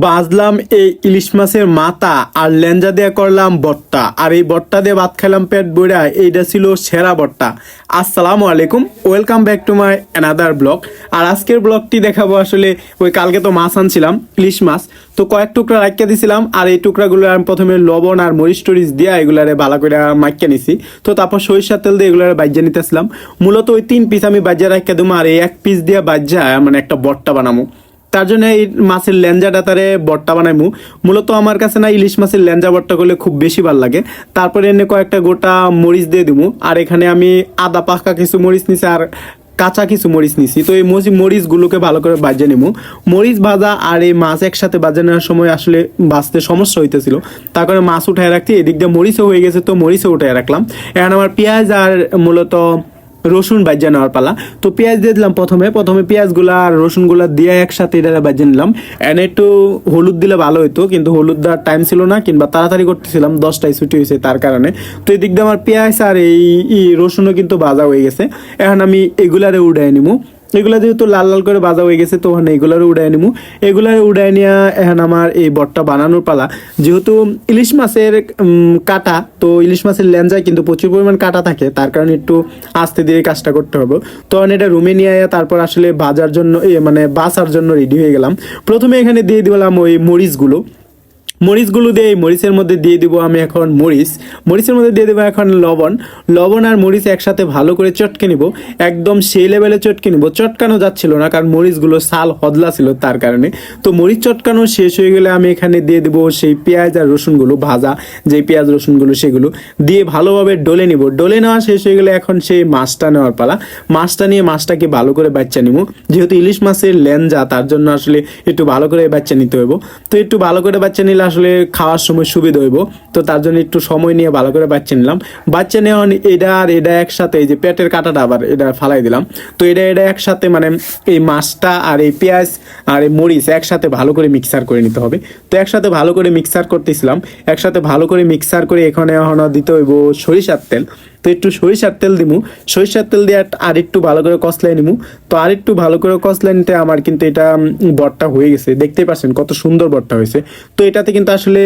বাজলাম এই ইলিশ মাছের মাথা আর লেঞ্জা দিয়ে করলাম বট্টা, আর এই বট্টা দিয়ে ভাত খেলাম পেট ভরা। এইটা ছিল সেরা বট্টা। আসসালামু আলাইকুম, welcome back to my another blog. আর আজকের ব্লগটি দেখাবো আসলে ওই কালকে তো মাছ আনছিলাম, ইলিশ মাছ, তো কয়েক টুকরা রাখিয়ে দিছিলাম। আর এই টুকরাগুলো আমি প্রথমে লবণ আর মরিচ টরিচ দিয়ে এগুলারে ভালো করে মাখিয়ে নিছি। তো তারপর সরিষার তেল দিয়ে এগুলারে বাজ্যা নিতেছিলাম। মূলত ওই 3 পিস আমি বাজ্যা রাখিয়ে দেবো, আর এই 1 পিস দিয়ে বাজ্যা মানে একটা বট্টা বানাবো। তার জন্য এই মাছের ল্যাঞ্জাটা তারে বট্টা বানাইমু। মূলত আমার কাছে না ইলিশ মাছের ল্যাঞ্জা বট্টা করলে খুব বেশি ভালো লাগে। তারপরে এনে কয়েকটা গোটা মরিচ দিয়ে দিবো, আর এখানে আমি আদা পাকা কিছু মরিচ নিছি আর কাঁচা কিছু মরিচ নিছি। তো এই মরিচগুলোকে ভালো করে ভাজে নিবো। মরিচ ভাজা আর এই মাছ একসাথে ভাজা নেওয়ার সময় আসলে ভাজতে সমস্যা হইতেছিল, তার কারণে মাছ উঠায় রাখছি। এদিক দিয়ে মরিচও হয়ে গেছে, তো মরিচও উঠায় রাখলাম। এখন আমার পেঁয়াজ আর মূলত রসুন ভাজা নেওয়ার পালা। তো পেঁয়াজ দিয়ে দিলাম প্রথমে পেঁয়াজগুলা আর রসুনগুলা দিয়ে একসাথে এটা ভাজা নিলাম। এনে একটু হলুদ দিলে ভালো হতো, কিন্তু হলুদ দেওয়ার টাইম ছিল না, কিংবা তাড়াতাড়ি করতেছিলাম, 10টায় ছুটি হয়েছে তার কারণে। তো এই দিক দিয়ে আমার পেঁয়াজ আর এই রসুনও কিন্তু ভাজা হয়ে গেছে। এখন আমি এগুলারে উড়াই নিবো। এগুলা যেহেতু লাল লাল করে ভাজা হয়ে গেছে, তো ওখানে এগুলারে উড়াই নিবো। এগুলারে উড়াই নিয়ে এখন আমার এই বটটা বানানোর পালা। যেহেতু ইলিশ মাছের কাটা, তো ইলিশ মাছের ল্যাঞ্জায় কিন্তু প্রচুর পরিমাণ কাটা থাকে, তার কারণে একটু আস্তে দিয়ে কাজটা করতে হবে। তো এটা রুমে নিয়ে তারপর আসলে ভাজার জন্য মানে বাসার জন্য রেডি হয়ে গেলাম। প্রথমে এখানে দিয়ে দিলাম ওই মরিচগুলো দিয়ে এই মরিচের মধ্যে দিয়ে দিব আমি এখন মরিচের মধ্যে দিয়ে দেবো এখন লবণ আর মরিচ একসাথে ভালো করে চটকে নিব। একদম সেই লেভেলে চটকে নিব, চটকানো যাচ্ছিল না কারণ মরিচগুলো সাল হদলা ছিল তার কারণে। তো মরিচ চটকানো শেষ হয়ে গেলে আমি এখানে দিয়ে দেবো সেই পেঁয়াজ আর রসুনগুলো, ভাজা যে পেঁয়াজ রসুনগুলো সেগুলো দিয়ে ভালোভাবে ডলে নিব। ডলে নেওয়া শেষ হয়ে গেলে এখন সেই মাছটা নেওয়ার পালা। মাছটা নিয়ে মাছটাকে ভালো করে বাচ্চা নিব। যেহেতু ইলিশ মাছের ল্যাঞ্জা, তার জন্য আসলে একটু ভালো করে বাচ্চা নিতে হইব। তো একটু ভালো করে বাচ্চা নিলে আসলে খাওয়ার সময় সুবিধা হইব, তো তার জন্য একটু সময় নিয়ে ভালো করে বাচ্চা নিলাম। বাচ্চা নেওয়া এটা আর এটা একসাথে, এই যে পেটের কাটাটা আবার এটা ফালাই দিলাম। তো এটা একসাথে মানে এই মাছটা আর এই পেঁয়াজ আর এই মরিচ একসাথে ভালো করে মিক্সার করে নিতে হবে। তো একসাথে ভালো করে মিক্সার করতেছিলাম, একসাথে ভালো করে মিক্সার করে এখানে দিতে হইব সরিষার তেল। তো একটু সরিষার তেল দিব, সরিষার তেল দিয়ে আর একটু ভালো করে কষলাই নিব। তো আর একটু ভালো করে কষলাই নিতে আমার কিন্তু এটা বটটা হয়ে গেছে, দেখতেই পাচ্ছেন কত সুন্দর বটটা হয়েছে। তো এটাতে কিন্তু আসলে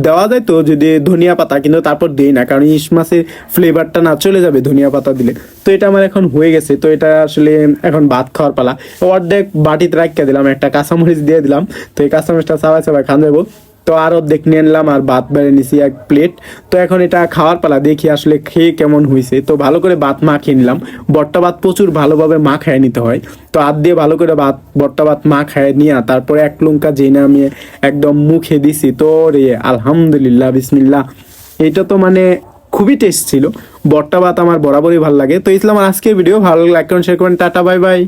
দেওয়া যায় তো যদি ধনিয়া পাতা, কিন্তু তারপর দিই না কারণ ইলিশ মাছের ফ্লেভারটা না চলে যাবে ধনিয়া পাতা দিলে। তো এটা আমার এখন হয়ে গেছে। তো এটা আসলে এখন ভাত খাওয়ার পালা। অর্ধেক বাটিতে রাখিয়ে দিলাম, একটা কাঁচামরিচ দিয়ে দিলাম। তো এই কাঁচামরিচটা চাবাই খান যাবো। তো আর অর্ধেক নিয়ে নিলাম আর ভাত বেড়ে নিছি 1 প্লেট। তো এখন এটা খাওয়ার পালা, দেখি আসলে খেয়ে কেমন হয়েছে। তো ভালো করে ভাত মাখিয়ে নিলাম। বট্টা ভাত প্রচুর ভালোভাবে মাখায় নিতে হয়। তো হাত দিয়ে ভালো করে বট্টা ভাত মাখায় নিয়ে তারপরে 1 লঙ্কা যেই না আমি একদম মুখে দিছি। তো রে আলহামদুলিল্লাহ, বিসমিল্লাহ। এটা তো মানে খুবই টেস্ট ছিল। বট্টা ভাত আমার বরাবরই ভালো লাগে। তো ইসলাম আজকের ভিডিও ভালো লাগলে লাইক করুন, শেয়ার করুন। Tata, bye bye.